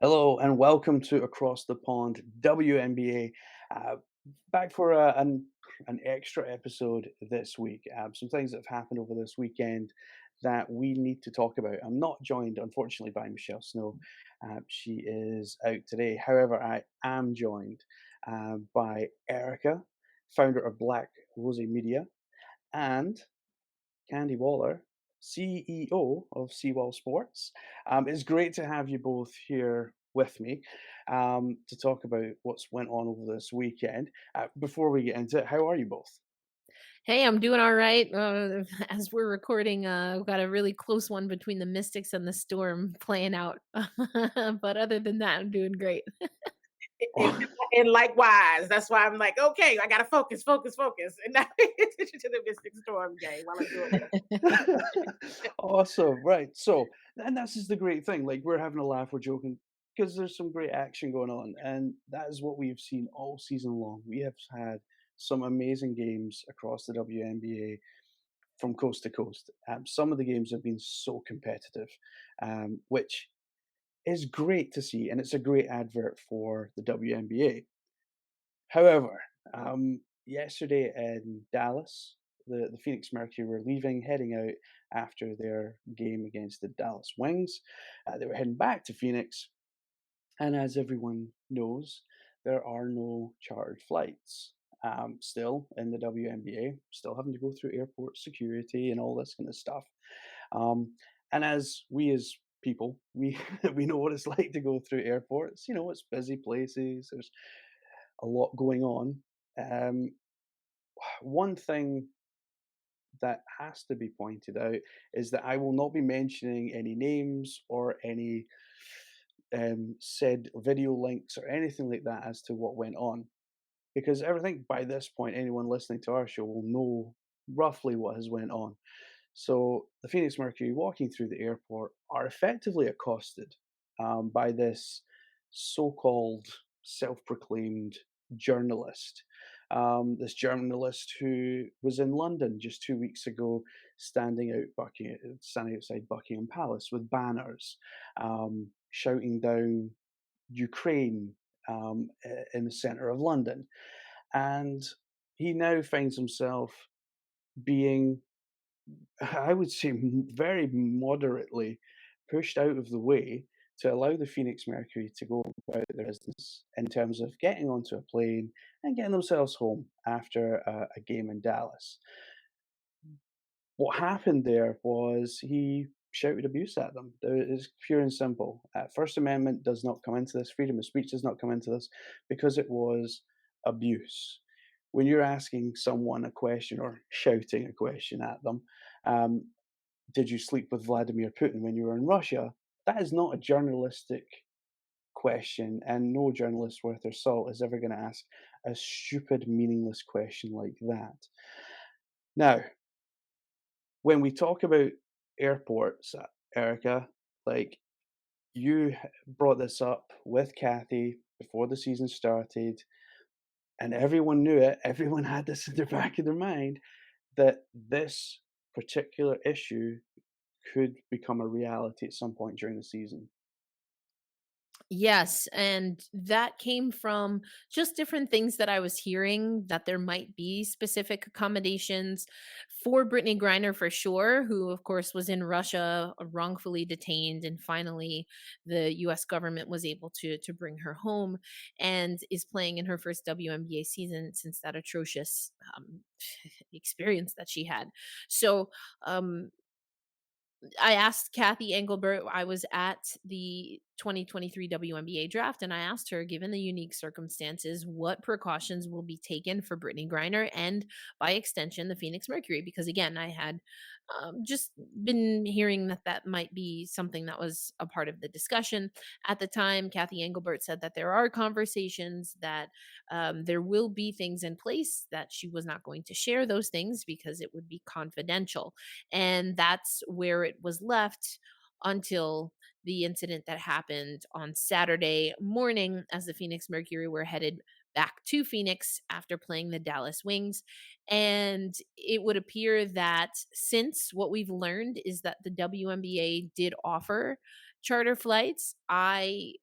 Hello and welcome to Across the Pond WNBA. Back for an extra episode this week. Some things that have happened over this weekend that we need to talk about. I'm not joined, unfortunately, by Michelle Snow. She is out today. However, I am joined by Erica, founder of Black Rosie Media, and Candy Waller, CEO of CWall Sports. It's great to have you both here with me to talk about what's went on over this weekend. Before we get into it, how are you both? Hey, I'm doing all right. As we're recording, we've got a really close one between the Mystics and the Storm playing out. But other than that, I'm doing great. And and likewise, that's why I'm like, okay, I gotta focus, focus, focus, and not pay attention to the Mystic Storm game while I'm doing this. Awesome, right? So, and this is the great thing. Like we're having a laugh, we're joking because there's some great action going on, and that is what we've seen all season long. We have had some amazing games across the WNBA from coast to coast. Some of the games have been so competitive, which is great to see, and it's a great advert for the WNBA. However, yesterday in Dallas, the Phoenix Mercury were leaving, heading out after their game against the Dallas Wings. They were heading back to Phoenix, and as everyone knows, there are no chartered flights. Still in the WNBA, still having to go through airport security and all this kind of stuff. And as people, we we know what it's like to go through airports. You know, it's busy places. There's a lot going on. Um, One thing that has to be pointed out is that I will not be mentioning any names or any said video links or anything like that as to what went on, because I think by this point anyone listening to our show will know roughly what has went on. So the Phoenix Mercury walking through the airport are effectively accosted by this so-called self-proclaimed journalist. This journalist who was in London just 2 weeks ago, standing outside Buckingham Palace with banners, shouting down Ukraine in the centre of London, and he now finds himself being, I would say, very moderately pushed out of the way to allow the Phoenix Mercury to go about their business in terms of getting onto a plane and getting themselves home after a game in Dallas. What happened there was he shouted abuse at them. It's pure and simple. First Amendment does not come into this. Freedom of speech does not come into this because it was abuse. When you're asking someone a question or shouting a question at them, um, did you sleep with Vladimir Putin when you were in Russia? That is not a journalistic question, and no journalist worth their salt is ever going to ask a stupid, meaningless question like that. Now, when we talk about airports, Erica, like brought this up with Kathy before the season started, and everyone knew it. Everyone had this in the back of their mind that this particular issue could become a reality at some point during the season. Yes, and that came from just different things that I was hearing that there might be specific accommodations for Brittney Griner for sure, who of course was in Russia wrongfully detained, and finally the US government was able to bring her home and is playing in her first WNBA season since that atrocious experience that she had. So um I asked Kathy Engelbert. I was at the 2023 WNBA draft, and I asked her, given the unique circumstances, what precautions will be taken for Brittney Griner and, by extension, the Phoenix Mercury? Because again, I had just been hearing that that might be something that was a part of the discussion at the time. Kathy Engelbert said that there are conversations, that there will be things in place, that she was not going to share those things because it would be confidential, and that's where it was left until the incident that happened on Saturday morning as the Phoenix Mercury were headed back to Phoenix after playing the Dallas Wings. And it would appear that, since what we've learned is that the WNBA did offer charter flights, I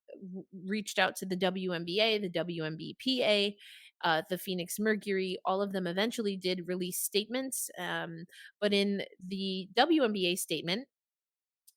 reached out to the WNBA, the WNBPA, the Phoenix Mercury. All of them eventually did release statements. But in the WNBA statement,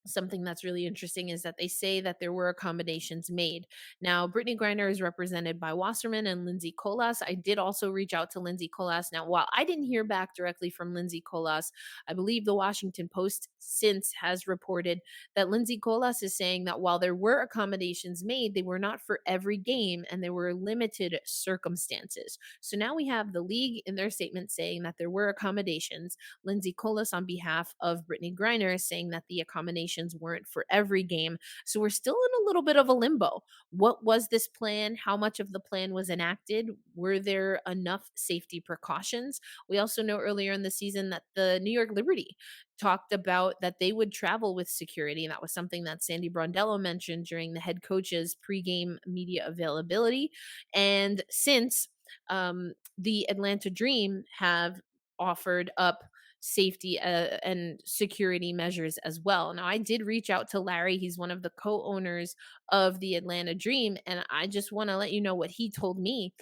something that's really interesting is that they say that there were accommodations made. Now, Brittney Griner is represented by Wasserman and Lindsay Colas. I did also reach out to Lindsay Colas. Now, while I didn't hear back directly from Lindsay Colas, I believe the Washington Post since has reported that Lindsay Colas is saying that while there were accommodations made, they were not for every game and there were limited circumstances. So now we have the league in their statement saying that there were accommodations. Lindsay Colas, on behalf of Brittney Griner, is saying that the accommodations weren't for every game. So we're still in a little bit of a limbo. What was this plan? How much of the plan was enacted? Were there enough safety precautions? We also know earlier in the season that the New York Liberty talked about that they would travel with security. And that was something that Sandy Brondello mentioned during the head coach's pregame media availability. And since the Atlanta Dream have offered up safety and security measures as well. Now, I did reach out to Larry. He's one of the co-owners of the Atlanta Dream, and I just want to let you know what he told me.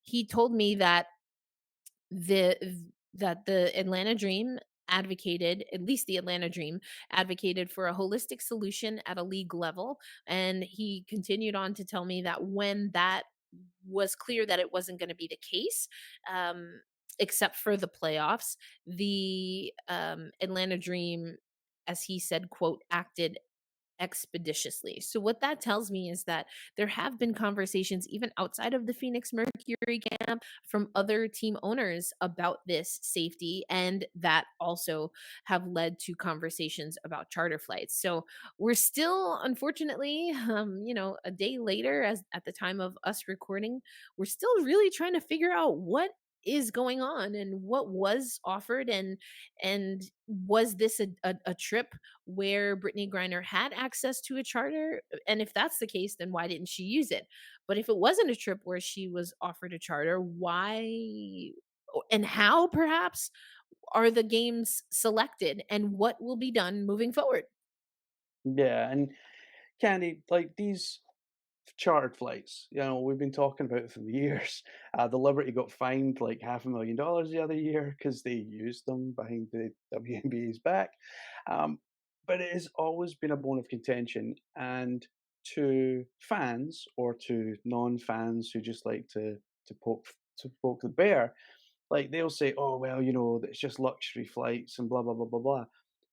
He told me that the the Atlanta Dream advocated, at least the Atlanta Dream advocated for a holistic solution at a league level. And he continued on to tell me that when that was clear that it wasn't going to be the case, except for the playoffs, the Atlanta Dream, as he said, quote, acted expeditiously. So what that tells me is that there have been conversations even outside of the Phoenix Mercury camp from other team owners about this safety, and that also have led to conversations about charter flights. So we're still, unfortunately, a day later, as at the time of us recording, we're still really trying to figure out what is going on and what was offered, and was this a trip where Brittney Griner had access to a charter? And if that's the case, then why didn't she use it? But if it wasn't a trip where she was offered a charter, why and how perhaps are the games selected and what will be done moving forward? Yeah, and Candy, like these chartered flights, we've been talking about it for years. The Liberty got fined like $500,000 the other year because they used them behind the WNBA's back. Um, but it has always been a bone of contention. And to fans or to non-fans who just like to poke the bear, like they'll say, "Oh well, it's just luxury flights and blah blah blah blah blah."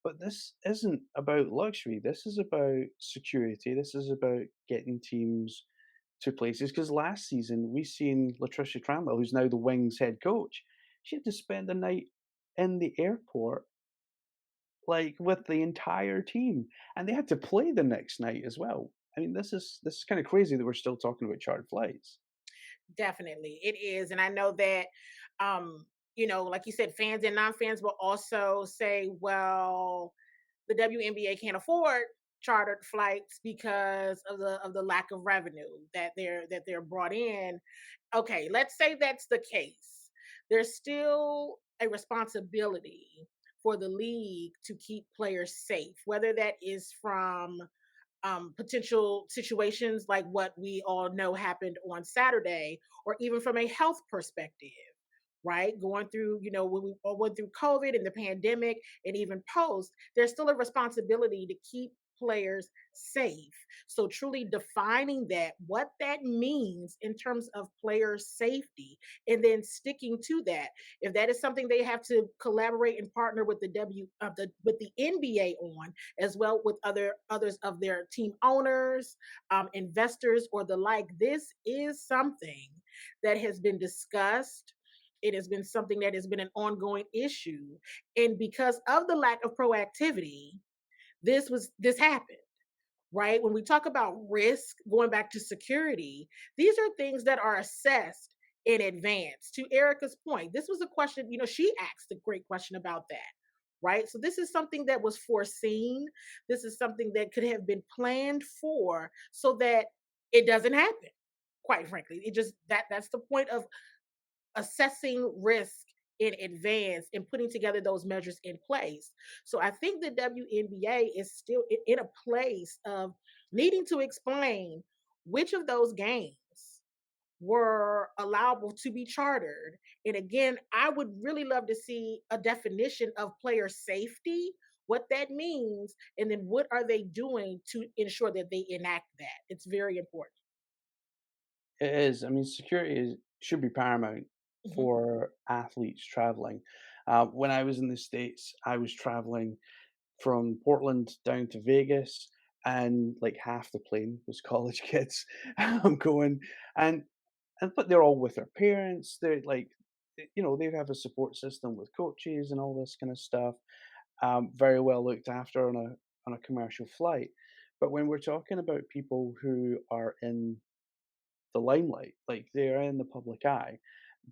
But this isn't about luxury. This is about security. This is about getting teams to places. Because last season we seen Latricia Cranwell, who's now the Wings head coach. She had to spend the night in the airport, like with the entire team, and they had to play the next night as well. I mean, this is kind of crazy that we're still talking about chartered flights. Definitely, it is, and I know that, like you said, fans and non-fans will also say, "Well, the WNBA can't afford chartered flights because of the lack of revenue that they're brought in." Okay, let's say that's the case. There's still a responsibility for the league to keep players safe, whether that is from potential situations like what we all know happened on Saturday, or even from a health perspective, right? Going through, when we all went through COVID and the pandemic and even post, there's still a responsibility to keep players safe. So truly defining that, what that means in terms of player safety, and then sticking to that. If that is something they have to collaborate and partner with the NBA on, as well with others of their team owners, investors, or the like, this is something that has been discussed. It has been something that has been an ongoing issue. And because of the lack of proactivity, this happened, right? When we talk about risk, going back to security, these are things that are assessed in advance. To Erica's point, this was a question, she asked a great question about that, right? So this is something that was foreseen. This is something that could have been planned for so that it doesn't happen. Quite frankly, it just that's the point of assessing risk in advance and putting together those measures in place. So I think the WNBA is still in a place of needing to explain which of those games were allowable to be chartered. And again, I would really love to see a definition of player safety, what that means, and then what are they doing to ensure that they enact that. It's very important. It is. I mean, security should be paramount Mhm. for athletes traveling. When I was in the States, I was traveling from Portland down to Vegas, and like half the plane was college kids going, and but they're all with their parents. They're like, they have a support system with coaches and all this kind of stuff. Very well looked after on a commercial flight. But when we're talking about people who are in the limelight, like they're in the public eye,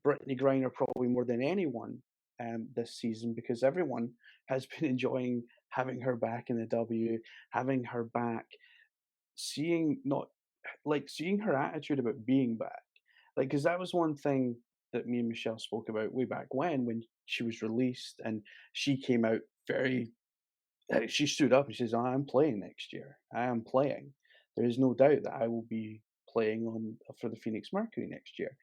Brittney Griner probably more than anyone this season, because everyone has been enjoying having her back in the W, having her back, seeing not like seeing her attitude about being back. Like, because that was one thing that me and Michelle spoke about way back when she was released, and she came out very. She stood up and she says, "I am playing next year. I am playing. There is no doubt that I will be playing on for the Phoenix Mercury next year."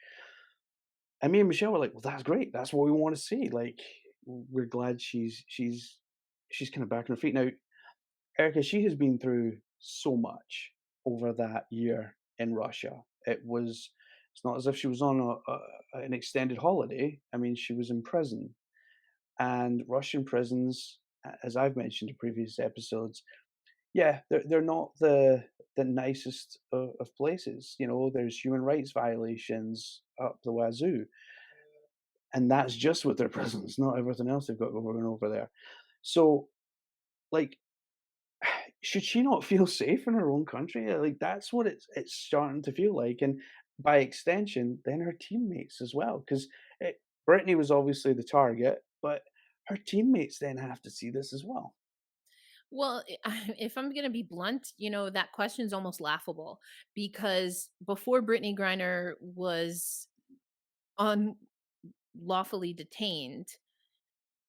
And me and Michelle were like, "Well, that's great. That's what we want to see. Like, we're glad she's kind of back on her feet now." Erica, she has been through so much over that year in Russia. It's not as if she was on an extended holiday. I mean, she was in prison, and Russian prisons, as I've mentioned in previous episodes, yeah, they're not the nicest of places. There's human rights violations up the wazoo, and that's just with their prisons, not everything else they've got going on over there. So, like, should she not feel safe in her own country? Like, that's what it's starting to feel like, and by extension, then her teammates as well, because Brittany was obviously the target, but her teammates then have to see this as well. Well, if I'm going to be blunt, that question's almost laughable because before Brittany Griner was unlawfully detained,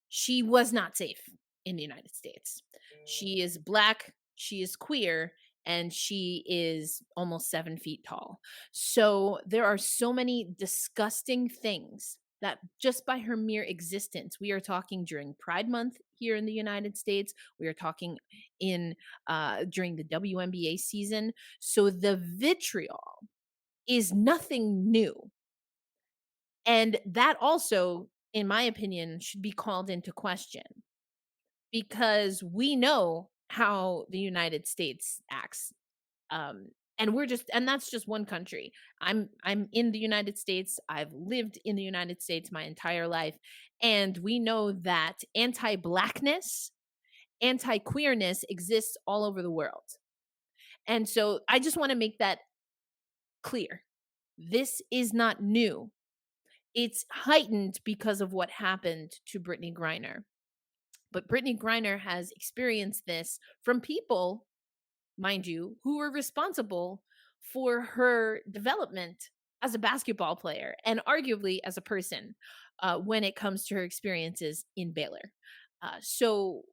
she was not safe in the United States. She is black, she is queer, and she is almost 7 feet tall. So there are so many disgusting things that just by her mere existence, we are talking during Pride Month here in the United States. We are talking in during the WNBA season. So the vitriol is nothing new. And that also, in my opinion, should be called into question because we know how the United States acts. Um, and that's just one country. I'm in the United States. I've lived in the United States my entire life. And we know that anti-blackness, anti-queerness exists all over the world. And so I just want to make that clear. This is not new. It's heightened because of what happened to Brittany Griner. But Brittany Griner has experienced this from people, mind you, who were responsible for her development as a basketball player and arguably as a person when it comes to her experiences in Baylor. So,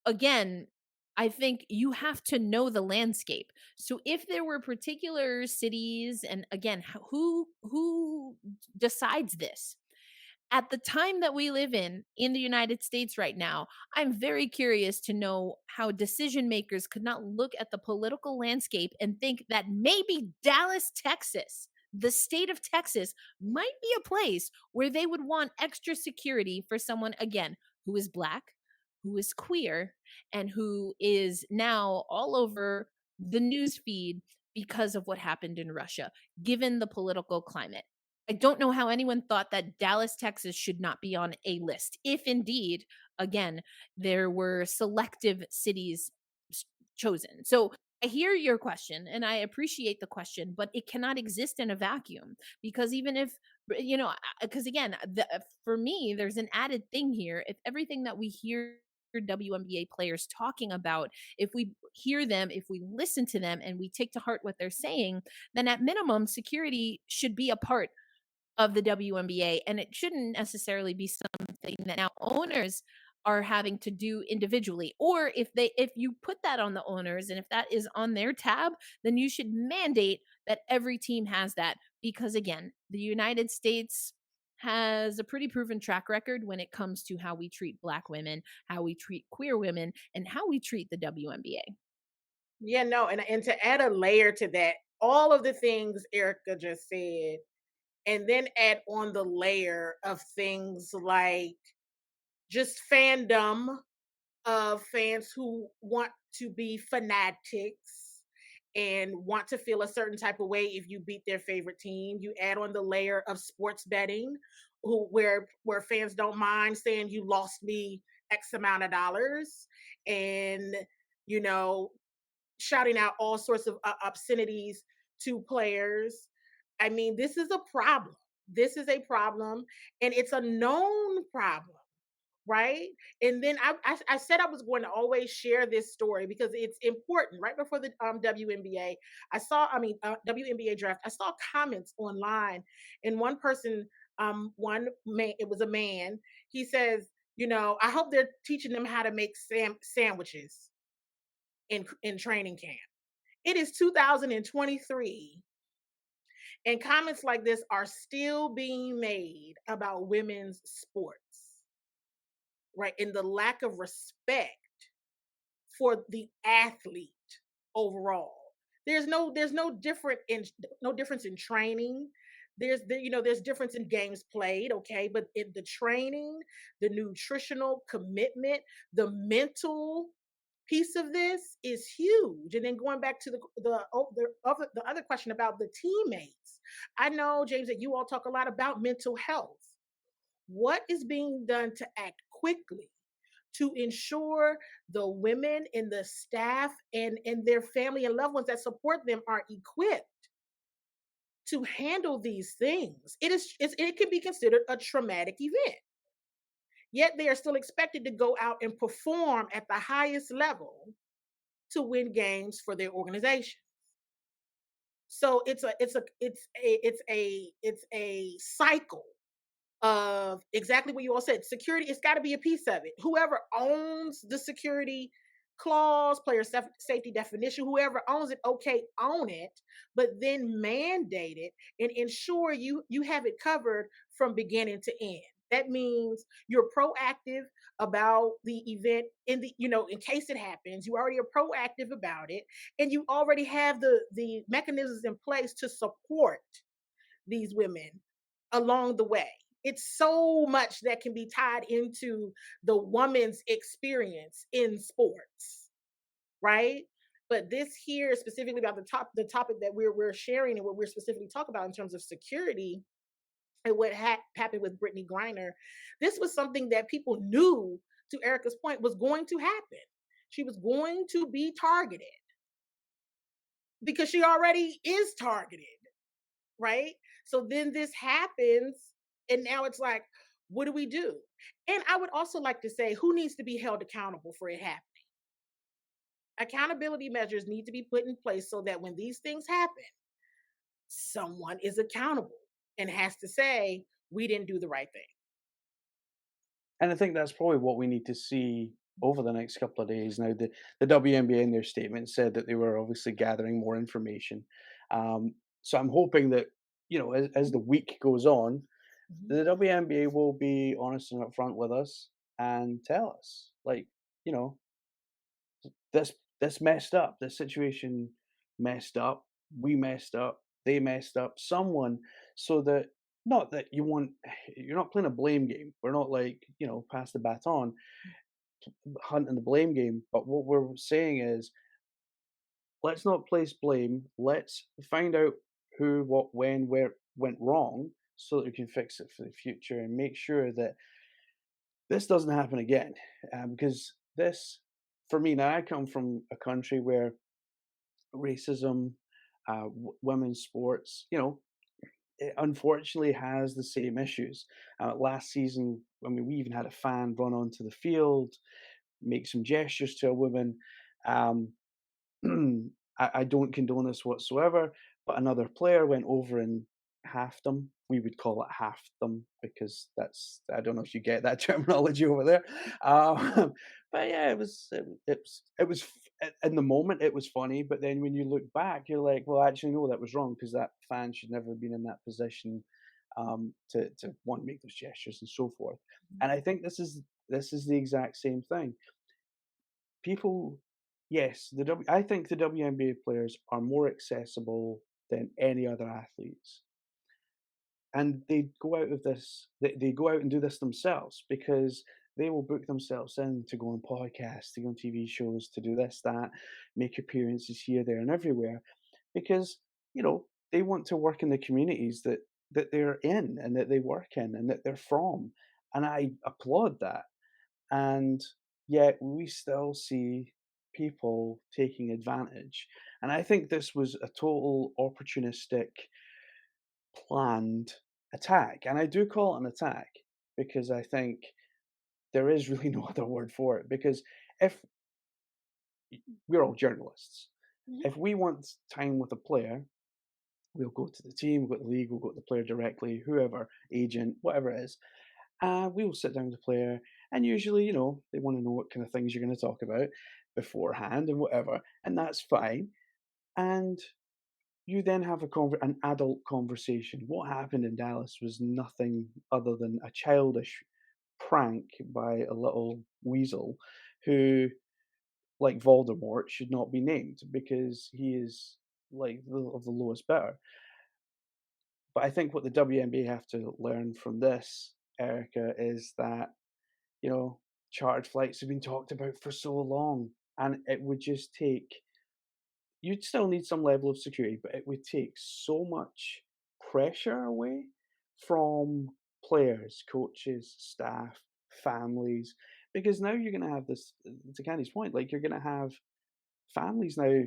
again, I think you have to know the landscape. So if there were particular cities, and again, who decides this? At the time that we live in the United States right now, I'm very curious to know how decision makers could not look at the political landscape and think that maybe Dallas, Texas, the state of Texas, might be a place where they would want extra security for someone, again, who is black, who is queer, and who is now all over the news feed because of what happened in Russia, given the political climate. I don't know how anyone thought that Dallas, Texas should not be on a list. If indeed, again, there were selective cities chosen. So I hear your question and I appreciate the question, but it cannot exist in a vacuum because even if, because again, for me, there's an added thing here. If everything that we hear WNBA players talking about, if we hear them, if we listen to them and we take to heart what they're saying, then at minimum, security should be a part of the WNBA, and it shouldn't necessarily be something that now owners are having to do individually. Or if you put that on the owners and if that is on their tab, then you should mandate that every team has that, because again, the United States has a pretty proven track record when it comes to how we treat black women, how we treat queer women, and how we treat the WNBA. Yeah, no, and to add a layer to that, all of the things Erica just said, and then add on the layer of things like just fandom of fans who want to be fanatics and want to feel a certain type of way if you beat their favorite team. You add on the layer of sports betting, where fans don't mind saying you lost me X amount of dollars, and you know shouting out all sorts of obscenities to players. I mean, this is a problem. This is a problem, and it's a known problem, right? And then I said I was going to always share this story because it's important. Right before the WNBA, WNBA draft, I saw comments online, and one person, one man, it was a man. He says, I hope they're teaching them how to make sandwiches in training camp. It is 2023, and comments like this are still being made about women's sports, right? And the lack of respect for the athlete overall. There's no difference in training. There's difference in games played, okay, but in the training, the nutritional commitment, the mental piece of this is huge. And then going back to the other question about the teammates, I know, James, that you all talk a lot about mental health. What is being done to act quickly to ensure the women and the staff and their family and loved ones that support them are equipped to handle these things? It can be considered a traumatic event, yet they are still expected to go out and perform at the highest level to win games for their organization. So it's a cycle of exactly what you all said. Security, it's got to be a piece of it. Whoever owns the security clause, safety definition, whoever owns it, okay, own it, but then mandate it and ensure you have it covered from beginning to end. That means you're proactive about the event in case it happens. You already are proactive about it, and you already have the mechanisms in place to support these women along the way. It's so much that can be tied into the woman's experience in sports, right? But this here specifically about the topic that we're sharing and what we're specifically talking about in terms of security and what happened with Brittney Griner, this was something that people knew, to Erica's point, was going to happen. She was going to be targeted because she already is targeted, right? So then this happens, and now it's like, what do we do? And I would also like to say, who needs to be held accountable for it happening? Accountability measures need to be put in place so that when these things happen, someone is accountable and has to say, we didn't do the right thing. And I think that's probably what we need to see over the next couple of days. Now, the WNBA in their statement said that they were obviously gathering more information. So I'm hoping that, as the week goes on, Mhm. the WNBA will be honest and upfront with us and tell us, like, you know, this messed up. This situation messed up. We messed up. They messed up. Someone, so that not that you're not playing a blame game. We're not like pass the baton, hunting the blame game. But what we're saying is, let's not place blame. Let's find out who, what, when, where went wrong, so that we can fix it for the future and make sure that this doesn't happen again. Because this, for me, now I come from a country where racism, women's sports, it unfortunately has the same issues. Last season, I mean, we even had a fan run onto the field, make some gestures to a woman. Um, I don't condone this whatsoever, but another player went over and half them. We would call it half them because that's I don't know if you get that terminology over there. Um, but yeah, in the moment it was funny, but then when you look back, you're like, well, actually, no, that was wrong because that fan should never have been in that position to want to make those gestures and so forth. And I think this is the exact same thing. People, yes, I think the WNBA players are more accessible than any other athletes, and they go out and do this themselves because they will book themselves in to go on podcasts, to go on TV shows, to do this, that, make appearances here, there, and everywhere because they want to work in the communities that they're in and that they work in and that they're from, and I applaud that. And yet we still see people taking advantage. And I think this was a total opportunistic, planned attack. And I do call it an attack because I think there is really no other word for it. Because if we're all journalists, Mhm. if we want time with a player, we'll go to the team, we'll go to the league, we'll go to the player directly, whoever, agent, whatever it is. We will sit down with the player, and usually, they want to know what kind of things you're going to talk about beforehand and whatever, and that's fine. And you then have an adult conversation. What happened in Dallas was nothing other than a childish prank by a little weasel who, like Voldemort, should not be named because he is like of the lowest bidder. But I think what the WNBA have to learn from this, Erica, is that chartered flights have been talked about for so long, and it would just take you'd still need some level of security, but it would take so much pressure away from players, coaches, staff, families, because now you're going to have this, to Candy's point, like you're going to have families now,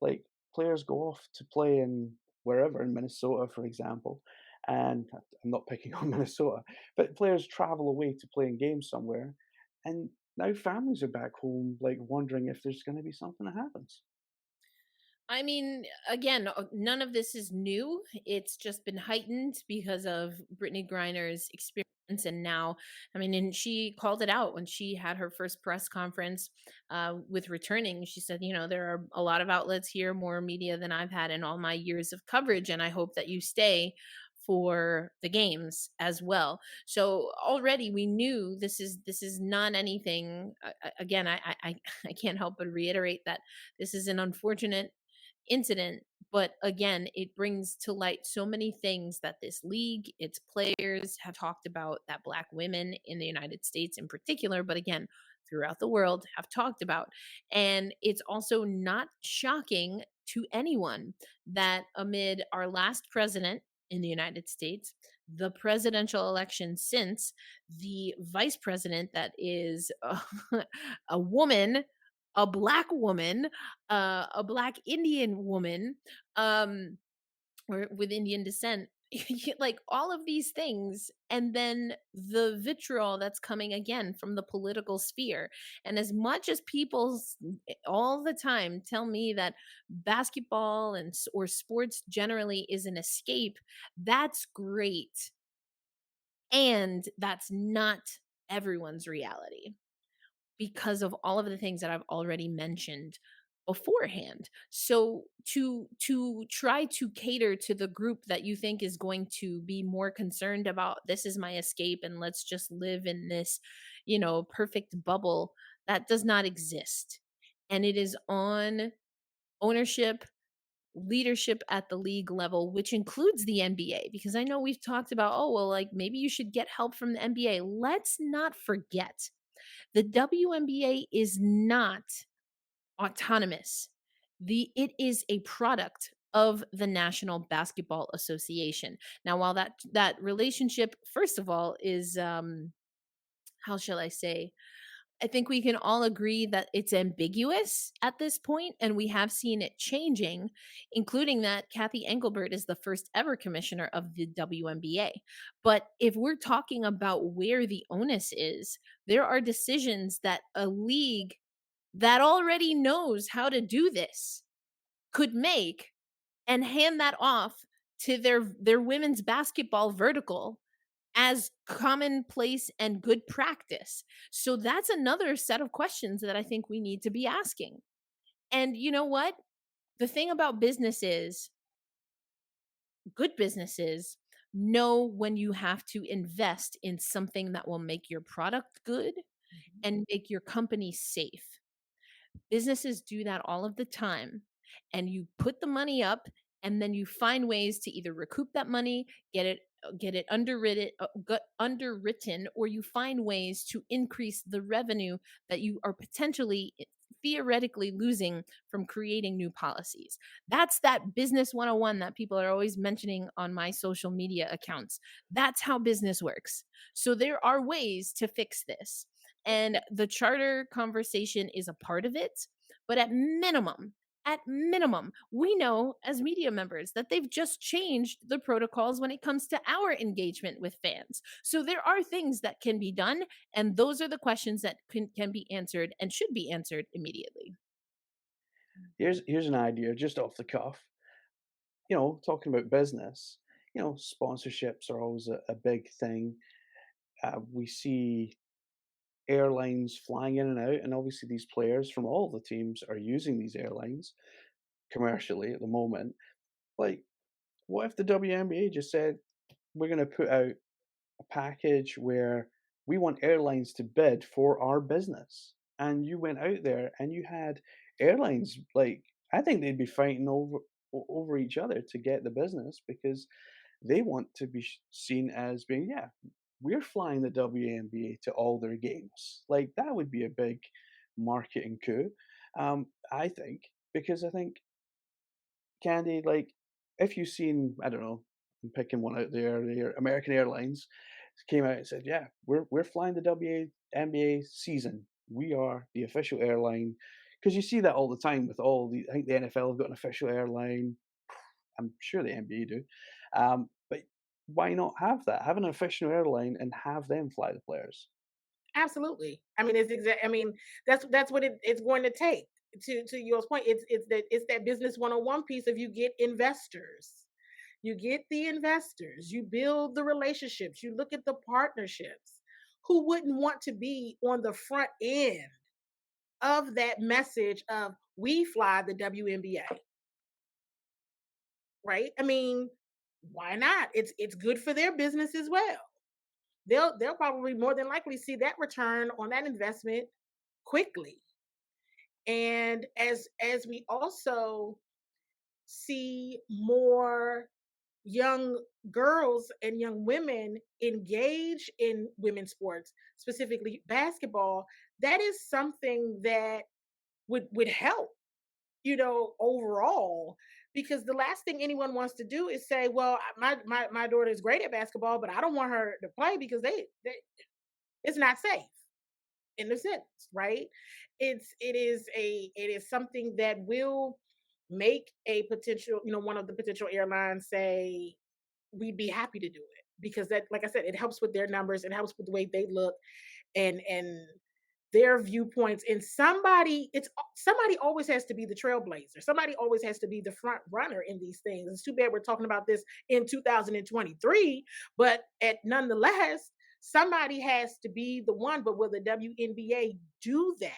like players go off to play in wherever, in Minnesota, for example, and I'm not picking on Minnesota, but players travel away to play in games somewhere, and now families are back home, like wondering if there's going to be something that happens. I mean, again, none of this is new. It's just been heightened because of Brittney Griner's experience. And now, I mean, and she called it out when she had her first press conference with returning. She said, there are a lot of outlets here, more media than I've had in all my years of coverage. And I hope that you stay for the games as well. So already we knew this is not anything. Again, I can't help but reiterate that this is an unfortunate incident, but again, it brings to light so many things that this league, its players have talked about, that Black women in the United States in particular, but again, throughout the world have talked about. And it's also not shocking to anyone that amid our last president in the United States, the presidential election since, the vice president that is a woman, a Black woman, a Black Indian woman, um, or with Indian descent, like all of these things, and then the vitriol that's coming again from the political sphere. And as much as people all the time tell me that basketball or sports generally is an escape, that's great, and that's not everyone's reality because of all of the things that I've already mentioned beforehand. So to try to cater to the group that you think is going to be more concerned about this is my escape and let's just live in this, perfect bubble, that does not exist. And it is on ownership, leadership at the league level, which includes the NBA, because I know we've talked about, oh, well, like maybe you should get help from the NBA. Let's not forget the WNBA is not autonomous. It is a product of the National Basketball Association. Now, while that relationship, first of all, is how shall I say? I think we can all agree that it's ambiguous at this point, and we have seen it changing, including that Kathy Engelbert is the first ever commissioner of the WNBA. But if we're talking about where the onus is, there are decisions that a league that already knows how to do this could make and hand that off to their women's basketball vertical as commonplace and good practice. So that's another set of questions that I think we need to be asking. And you know what? The thing about business is, good businesses know when you have to invest in something that will make your product good Mhm. and make your company safe. Businesses do that all of the time. And you put the money up and then you find ways to either recoup that money, get it underwritten, or you find ways to increase the revenue that you are potentially theoretically losing from creating new policies. That's that business 101 that people are always mentioning on my social media accounts. That's how business works. So there are ways to fix this. And the charter conversation is a part of it. But at minimum, we know as media members that they've just changed the protocols when it comes to our engagement with fans. So there are things that can be done, and those are the questions that can be answered and should be answered immediately. Here's an idea just off the cuff. Talking about business, sponsorships are always a big thing. We see airlines flying in and out, and obviously these players from all the teams are using these airlines commercially at the moment. Like, what if the WNBA just said, we're going to put out a package where we want airlines to bid for our business? And you went out there and you had airlines, like, I think they'd be fighting over each other to get the business because they want to be seen as being, yeah, we're flying the WNBA to all their games. Like, that would be a big marketing coup, I think, because I think, Candy, like, if you've seen, I don't know, I'm picking one out there, the American Airlines came out and said, yeah, we're flying the WNBA season. We are the official airline. Because you see that all the time with I think the NFL have got an official airline. I'm sure the NBA do. But why not have that? Have an official airline and have them fly the players. Absolutely. I mean, I mean, that's what it's going to take. To your point, it's that business 101 piece of, you get investors. You get the investors, you build the relationships, you look at the partnerships. Who wouldn't want to be on the front end of that message of, we fly the WNBA, right? I mean, why not? It's good for their business as well. They'll probably more than likely see that return on that investment quickly. And as we also see more young girls and young women engage in women's sports, specifically basketball, that is something that would help, overall. Because the last thing anyone wants to do is say, well, my daughter is great at basketball, but I don't want her to play because they it's not safe, in a sense, right? It is something that will make a potential, one of the potential airlines say, we'd be happy to do it, because that, like I said, it helps with their numbers, it helps with the way they look, and their viewpoints. And somebody always has to be the trailblazer, somebody always has to be the front runner in these things. It's too bad we're talking about this in 2023, but nonetheless, somebody has to be the one. But will the WNBA do that?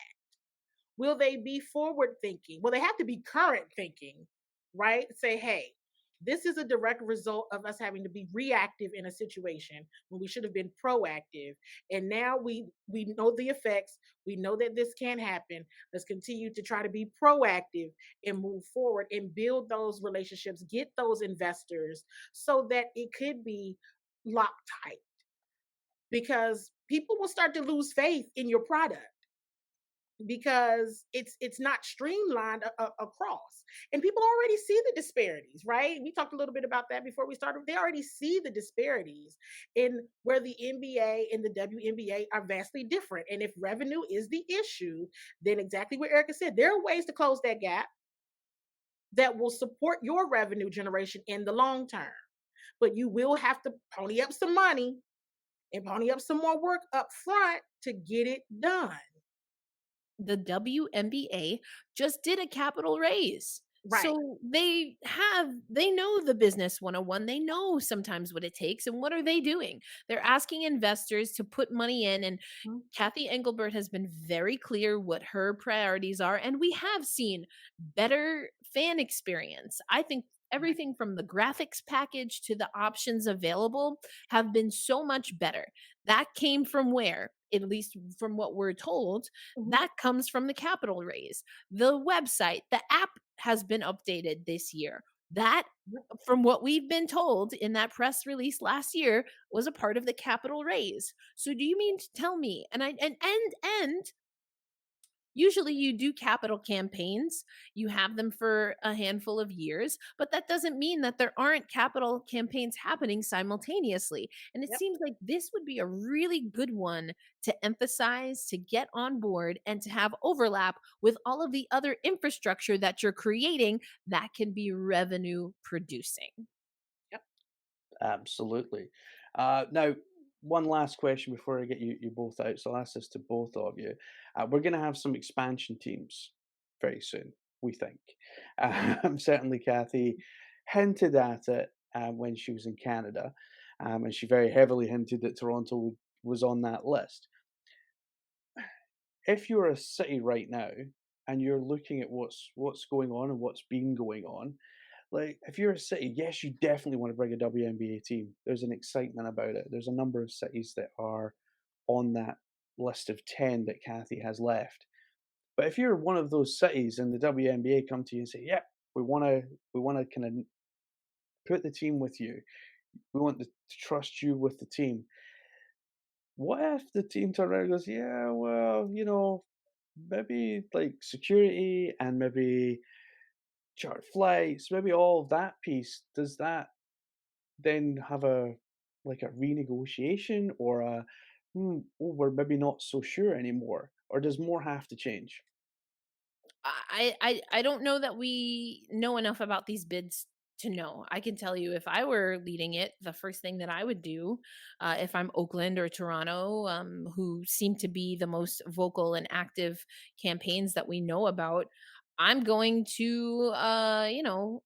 Will they be forward thinking? Well, they have to be current thinking, right? Say, hey, this is a direct result of us having to be reactive in a situation when we should have been proactive. And now we know the effects. We know that this can happen. Let's continue to try to be proactive and move forward and build those relationships, get those investors, so that it could be Loctite. Because people will start to lose faith in your product, because it's not streamlined across. And people already see the disparities, right? We talked a little bit about that before we started. They already see the disparities in where the NBA and the WNBA are vastly different. And if revenue is the issue, then exactly what Erica said, there are ways to close that gap that will support your revenue generation in the long term. But you will have to pony up some money and pony up some more work up front to get it done. The WNBA just did a capital raise. Right. So they know the business 101. They know sometimes what it takes. And what are they doing? They're asking investors to put money in. And Mhm. Kathy Engelbert has been very clear what her priorities are. And we have seen better fan experience. I think Right. everything from the graphics package to the options available have been so much better. That came from where? At least from what we're told, Mhm. that comes from the capital raise. The website, the app has been updated this year. That, Yep. from what we've been told in that press release last year, was a part of the capital raise. So do you mean to tell me? And usually you do capital campaigns, you have them for a handful of years, but that doesn't mean that there aren't capital campaigns happening simultaneously. And it Yep. seems like this would be a really good one to emphasize, to get on board, and to have overlap with all of the other infrastructure that you're creating that can be revenue producing. Yep. Absolutely. Now, one last question before I get you both out. So I'll ask this to both of you. We're going to have some expansion teams very soon, we think. Certainly, Kathy hinted at it when she was in Canada, and she very heavily hinted that Toronto was on that list. If you're a city right now and you're looking at what's going on and what's been going on, like, if you're a city, yes, you definitely want to bring a WNBA team. There's an excitement about it. There's a number of cities that are on that list of 10 that Kathy has left. But if you're one of those cities and the WNBA come to you and say, "Yeah, we want to kind of put the team with you. We want to trust you with the team." What if the team turn around and goes, "Yeah, well, maybe like security and maybe chart flights, maybe all of that piece, does that then have a like a renegotiation or a oh, we're maybe not so sure anymore, or does more have to change?" I don't know that we know enough about these bids to know. I can tell you if I were leading it, the first thing that I would do, if I'm Oakland or Toronto, who seem to be the most vocal and active campaigns that we know about, I'm going to, I'm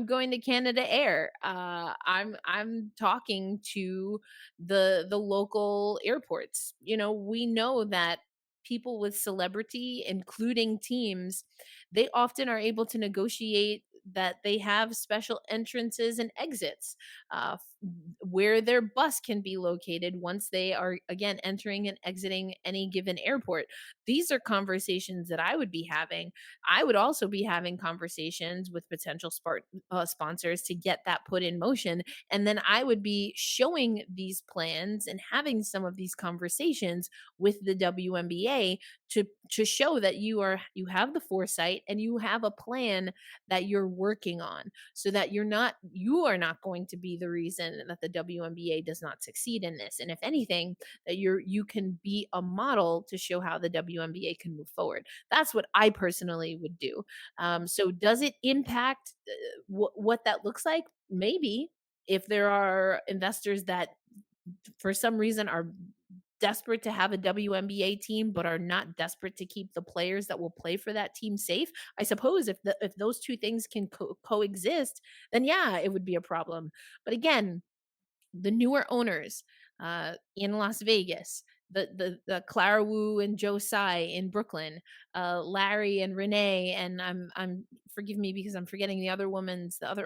going to Canada Air. I'm talking to the local airports. We know that people with celebrity, including teams, they often are able to negotiate that they have special entrances and exits, where their bus can be located once they are again entering and exiting any given airport. These are conversations that I would be having. I would also be having conversations with potential sponsors to get that put in motion, and then I would be showing these plans and having some of these conversations with the WNBA to show that you have the foresight and you have a plan that you're working on, so that you are not going to be the reason that the WNBA does not succeed in this. And if anything, that you can be a model to show how the WNBA can move forward. That's what I personally would do. So does it impact what that looks like? Maybe, if there are investors that for some reason are desperate to have a WNBA team but are not desperate to keep the players that will play for that team safe. I suppose if those two things can coexist, then yeah, it would be a problem. But again, the newer owners in Las Vegas, the Clara Wu and Joe Tsai in Brooklyn, Larry and Renee, and I'm forgive me because I'm forgetting the other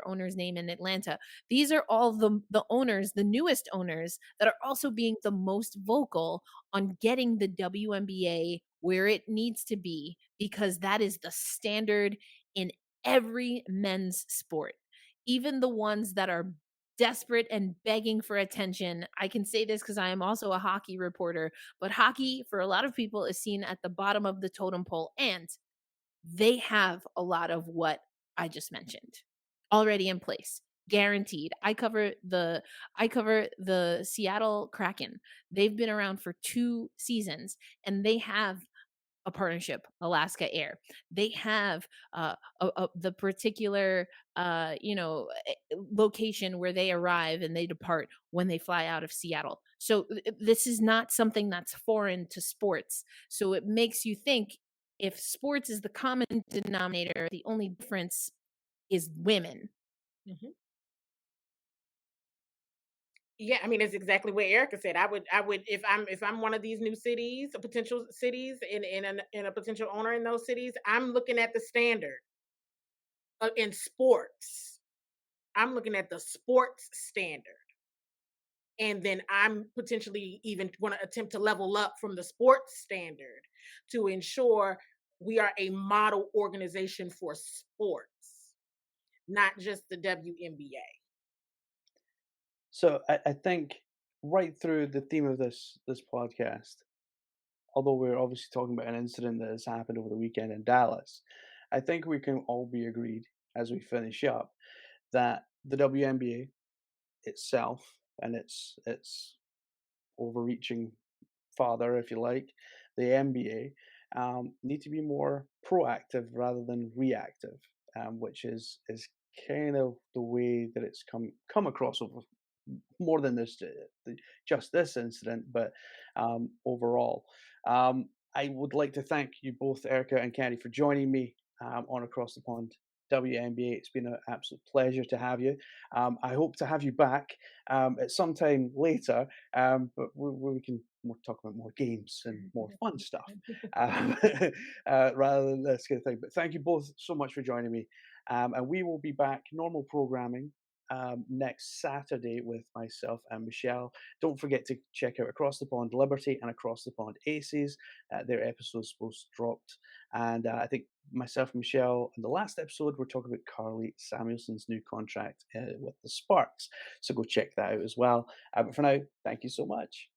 owner's name in Atlanta. These are all the owners, the newest owners that are also being the most vocal on getting the WNBA where it needs to be, because that is the standard in every men's sport, even the ones that are desperate and begging for attention. I can say this because I am also a hockey reporter, but hockey for a lot of people is seen at the bottom of the totem pole, and they have a lot of what I just mentioned already in place. Guaranteed. I cover the Seattle Kraken. They've been around for 2 seasons and they have a partnership, Alaska Air. They have the particular location where they arrive and they depart when they fly out of Seattle. So this is not something that's foreign to sports. So it makes you think, if sports is the common denominator, the only difference is women. Mhm. Yeah, I mean, it's exactly what Erica said. I would, if I'm one of these new cities, potential cities, in a potential owner in those cities, I'm looking at the standard in sports. I'm looking at the sports standard, and then I'm potentially even going to attempt to level up from the sports standard to ensure we are a model organization for sports, not just the WNBA. So I think right through the theme of this podcast, although we're obviously talking about an incident that has happened over the weekend in Dallas, I think we can all be agreed as we finish up that the WNBA itself and its overreaching father, if you like, the NBA, need to be more proactive rather than reactive, which is kind of the way that it's come across over more than just this incident, but overall. I would like to thank you both, Erica and Candy, for joining me on Across the Pond WNBA. It's been an absolute pleasure to have you. I hope to have you back at some time later, but we can talk about more games and more fun stuff um, rather than this kind of thing. But thank you both so much for joining me. And we will be back normal programming next Saturday with myself and Michelle. Don't forget to check out Across the Pond Liberty and Across the Pond Aces. Their episodes both dropped. And I think myself and Michelle, in the last episode, we're talking about Carly Samuelson's new contract with the Sparks. So go check that out as well. But for now, thank you so much.